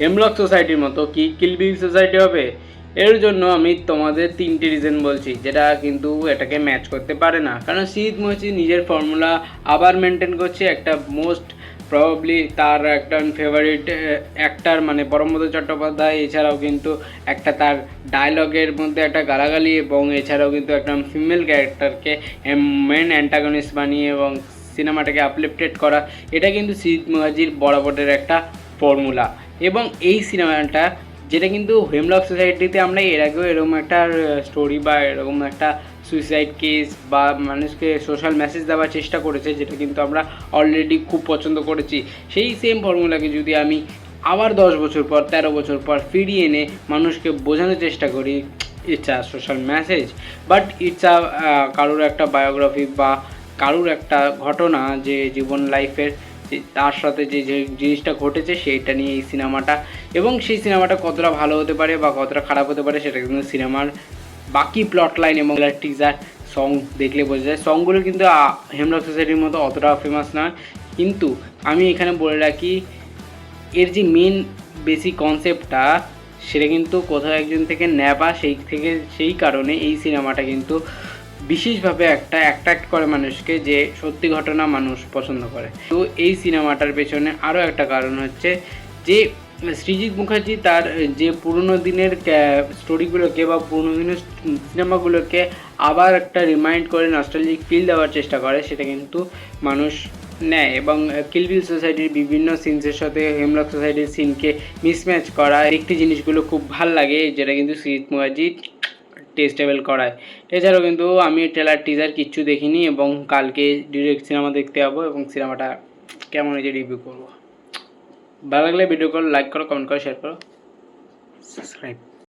Hemlock সোসাইটির মতো কি কিল বিল সোসাইটি হবে? এর জন্য আমি তোমাদের তিনটি রিজন বলছি, যেটা কিন্তু এটাকে ম্যাচ করতে পারে না। কারণ সৃজিত মুখার্জি নিজের ফর্মুলা আবার মেনটেন করছে। একটা মোস্ট প্রবাবলি তার একটা ফেভারিট অ্যাক্টার মানে পরমব্রত চট্টোপাধ্যায়, এছাড়াও কিন্তু একটা তার ডায়লগের মধ্যে একটা গালাগালি, এবং এছাড়াও কিন্তু একটা ফিমেল ক্যারেক্টারকে মেন অ্যান্টাগনিস্ট বানিয়ে এবং সিনেমাটাকে আপলিফটেড করা, এটা কিন্তু সৃজিত মুখার্জির বরাবরের একটা ফর্মুলা। এবং এই সিনেমাটা যেটা কিন্তু হেমলক সোসাইটিতে আমরা এর আগেও এরকম একটা স্টোরি বা এরকম একটা সুইসাইড কেস বা মানুষকে সোশ্যাল মেসেজ দেওয়ার চেষ্টা করেছে, যেটা কিন্তু আমরা অলরেডি খুব পছন্দ করেছি। সেই সেম ফর্মুলাকে যদি আমি আবার 10 বছর পর 13 বছর পর ফিরিয়ে এনে মানুষকে বোঝানোর চেষ্টা করি, it's a social message, but it's a কারোর একটা বায়োগ্রাফি বা কারোর একটা ঘটনা যে জীবন লাইফের তার সাথে যে যে জিনিসটা ঘটেছে সেইটা নিয়ে এই সিনেমাটা। এবং সেই সিনেমাটা কতটা ভালো হতে পারে বা কতটা খারাপ হতে পারে সেটা কিন্তু সিনেমার বাকি প্লট লাইন এবং টিজার সং দেখলে বোঝা যায়। সংগুলো কিন্তু হেমলক সোসাইটির মতো অতটা ফেমাস নয়, কিন্তু আমি এখানে বলে রাখি এর যে মেন বেসিক কনসেপ্টটা সেটা কিন্তু কোথাও একজন থেকে নেওয়া, সেই কারণে এই সিনেমাটা কিন্তু বিশেষভাবে একটা অ্যাট্রাক্ট করে মানুষকে, যে সত্যি ঘটনা মানুষ পছন্দ করে। তো এই সিনেমাটার পেছনে আরও একটা কারণ হচ্ছে যে সৃজিত মুখার্জি তার যে পুরনো দিনের স্টোরিগুলোকে বা পুরনো দিনের সিনেমাগুলোকে আবার একটা রিমাইন্ড করে নস্টালজিক ফিল দেওয়ার চেষ্টা করে, সেটা কিন্তু মানুষ নেয়। এবং কিল বিল সোসাইটির বিভিন্ন সিনসের সাথে হেমলক সোসাইটির সিনকে মিসম্যাচ করা একটি জিনিসগুলো খুব ভাল লাগে, যেটা কিন্তু সৃজিত মুখার্জি টেস্টেবল করায়। এছাড়াও কিন্তু আমি ট্রেলার টিজার কিচ্ছু দেখিনি, এবং কালকে ডিরেক্ট সিনেমা দেখতে যাবো এবং সিনেমাটা কেমন হয়েছে রিভিউ করবো। ভালো লাগলে ভিডিও করো, লাইক করো, কমেন্ট করো, শেয়ার করো, সাবস্ক্রাইব।